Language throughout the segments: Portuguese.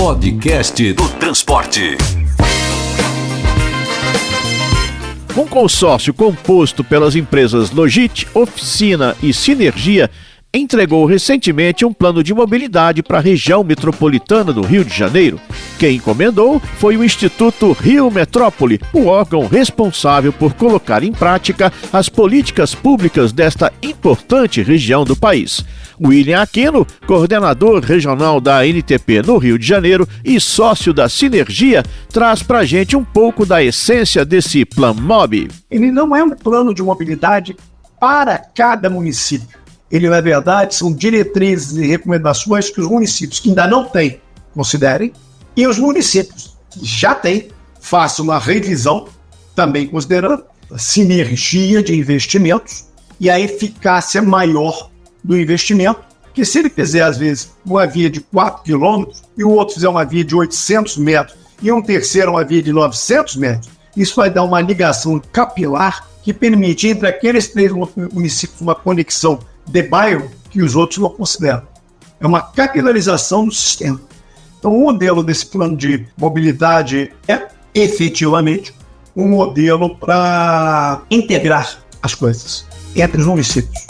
Podcast do Transporte. Um consórcio composto pelas empresas Logit, Oficina e Sinergia entregou recentemente um plano de mobilidade para a região metropolitana do Rio de Janeiro. Quem encomendou foi o Instituto Rio Metrópole, o órgão responsável por colocar em prática as políticas públicas desta importante região do país. William Aquino, coordenador regional da ANTP no Rio de Janeiro e sócio da Sinergia, traz para a gente um pouco da essência desse Plano Mob. Ele não é um plano de mobilidade para cada município. Ele, na verdade, são diretrizes e recomendações que os municípios que ainda não têm, considerem, e os municípios que já têm, façam uma revisão, também considerando a sinergia de investimentos e a eficácia maior do investimento, que se ele fizer, às vezes, uma via de 4 quilômetros e o outro fizer uma via de 800 metros e um terceiro uma via de 900 metros, isso vai dar uma ligação capilar que permite, entre aqueles três municípios, uma conexão de bairro que os outros não consideram. É uma capilarização do sistema. Então, o modelo desse plano de mobilidade é, efetivamente, um modelo para integrar as coisas entre os municípios.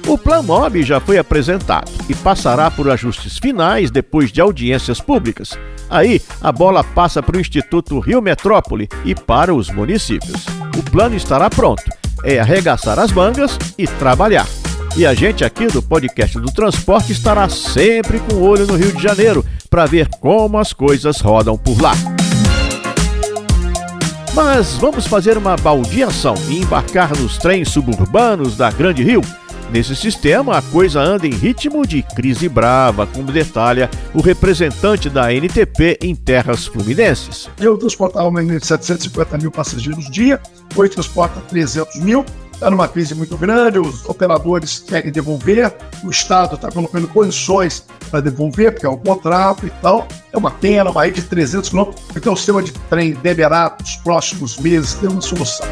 O Plano Mob já foi apresentado e passará por ajustes finais depois de audiências públicas. Aí, a bola passa para o Instituto Rio Metrópole e para os municípios. O plano estará pronto. É arregaçar as mangas e trabalhar. E a gente aqui do Podcast do Transporte estará sempre com o olho no Rio de Janeiro para ver como as coisas rodam por lá. Mas vamos fazer uma baldeação e embarcar nos trens suburbanos da Grande Rio. Nesse sistema, a coisa anda em ritmo de crise brava, como detalha o representante da ANTP em terras fluminenses. Eu transportava uma de 750 mil passageiros dia, hoje transporta 300 mil. Está numa crise muito grande, os operadores querem devolver, o Estado está colocando condições para devolver, porque é um contrato e tal. É uma pena, uma rede de 300 quilômetros, então o sistema de trem deverá, nos próximos meses, ter uma solução.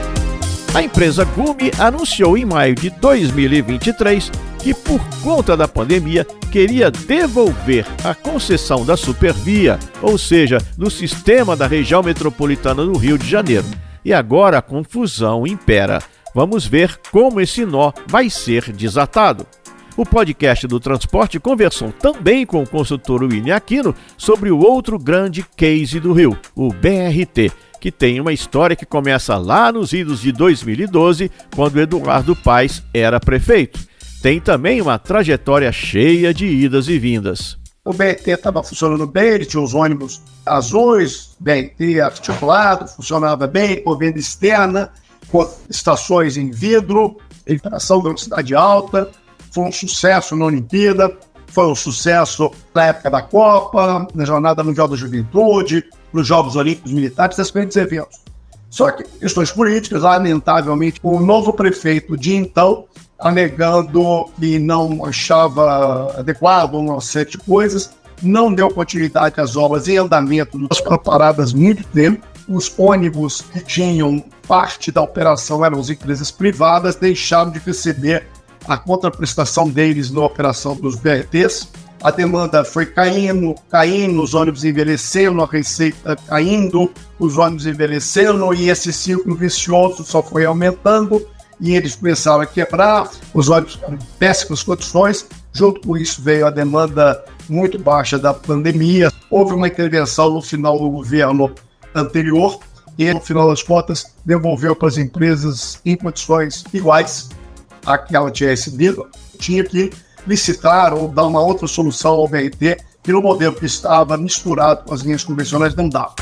A empresa Gumi anunciou em maio de 2023 que, por conta da pandemia, queria devolver a concessão da Supervia, ou seja, do sistema da região metropolitana do Rio de Janeiro. E agora a confusão impera. Vamos ver como esse nó vai ser desatado. O podcast do Transporte conversou também com o consultor William Aquino sobre o outro grande case do Rio, o BRT, que tem uma história que começa lá nos idos de 2012, quando Eduardo Paes era prefeito. Tem também uma trajetória cheia de idas e vindas. O BRT estava funcionando bem, ele tinha os ônibus azuis, BRT articulado, funcionava bem, com venda externa, com estações em vidro, tração de velocidade alta, foi um sucesso na Olimpíada, foi um sucesso na época da Copa, na Jornada Mundial da Juventude, nos Jogos Olímpicos Militares, esses grandes eventos. Só que questões políticas, lamentavelmente, o novo prefeito de então, alegando que não achava adequado uma série de coisas, não deu continuidade às obras em andamento, nós foram paradas muito tempo. Os ônibus que tinham parte da operação eram as empresas privadas, deixaram de receber a contraprestação deles na operação dos BRTs. A demanda foi caindo, os ônibus envelhecendo, a receita caindo, os ônibus envelhecendo, e esse ciclo vicioso só foi aumentando, e eles começaram a quebrar, os ônibus ficaram em péssimas condições. Junto com isso veio a demanda muito baixa da pandemia. Houve uma intervenção no final do governo anterior e, no final das contas, devolveu para as empresas em condições iguais a que ela tinha recebido. Tinha que licitar ou dar uma outra solução ao BRT, que no modelo que estava misturado com as linhas convencionais não dava.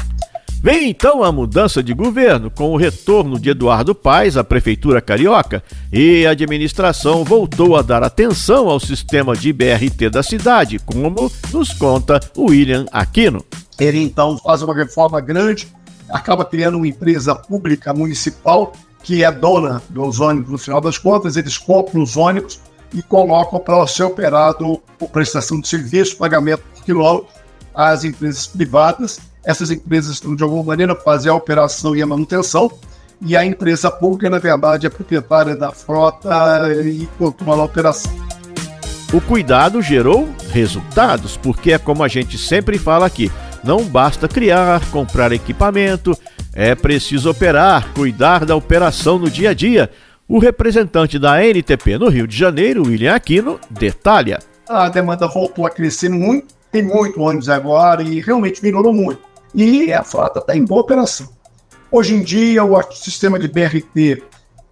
Vem então a mudança de governo, com o retorno de Eduardo Paes à prefeitura carioca, e a administração voltou a dar atenção ao sistema de BRT da cidade, como nos conta o William Aquino. Ele então faz uma reforma grande, acaba criando uma empresa pública municipal que é dona dos ônibus. No final das contas, eles compram os ônibus e colocam para ser operado por prestação de serviço, pagamento por quilômetro às empresas privadas. Essas empresas estão, de alguma maneira, fazer a operação e a manutenção, e a empresa pública, na verdade, é proprietária da frota e controla a operação. O cuidado gerou resultados, porque é como a gente sempre fala aqui, não basta criar, comprar equipamento, é preciso operar, cuidar da operação no dia a dia. O representante da ANTP no Rio de Janeiro, William Aquino, detalha. A demanda voltou a crescer muito, tem muito ônibus agora e realmente melhorou muito. E a frota está em boa operação. Hoje em dia, o sistema de BRT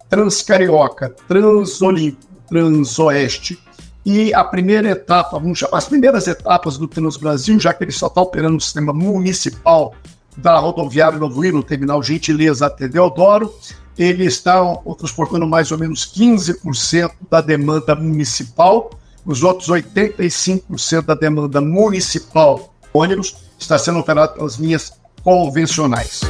Transcarioca, Transolímpico, Transoeste e a primeira etapa, vamos chamar as primeiras etapas do Transbrasil, já que ele só está operando no sistema municipal da rodoviária Novo Hino, no terminal Gentileza até Deodoro, ele está transportando mais ou menos 15% da demanda municipal, os outros 85% da demanda municipal ônibus está sendo operado pelas linhas convencionais.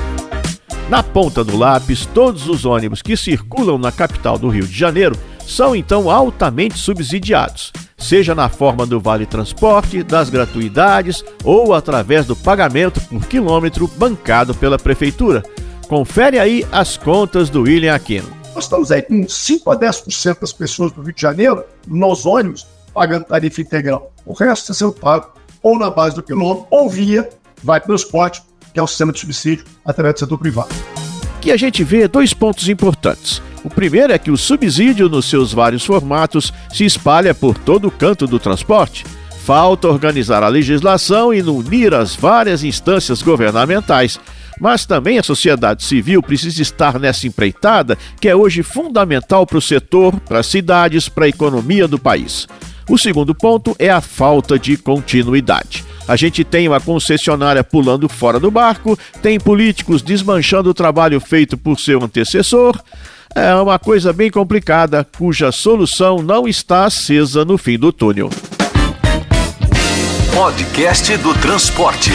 Na ponta do lápis, todos os ônibus que circulam na capital do Rio de Janeiro são então altamente subsidiados, seja na forma do Vale Transporte, das gratuidades ou através do pagamento por quilômetro bancado pela Prefeitura. Confere aí as contas do William Aquino. Nós estamos aí com 5 a 10% das pessoas do Rio de Janeiro, nos ônibus, pagando tarifa integral. O resto está sendo pago ou na base do quilômetro ou via Vai Transporte, que é o sistema de subsídio através do setor privado. Aqui a gente vê 2 pontos importantes. O primeiro é que o subsídio, nos seus vários formatos, se espalha por todo o canto do transporte. Falta organizar a legislação e unir as várias instâncias governamentais. Mas também a sociedade civil precisa estar nessa empreitada, que é hoje fundamental para o setor, para as cidades, para a economia do país. O segundo ponto é a falta de continuidade. A gente tem uma concessionária pulando fora do barco, tem políticos desmanchando o trabalho feito por seu antecessor. É uma coisa bem complicada, cuja solução não está acesa no fim do túnel. Podcast do Transporte.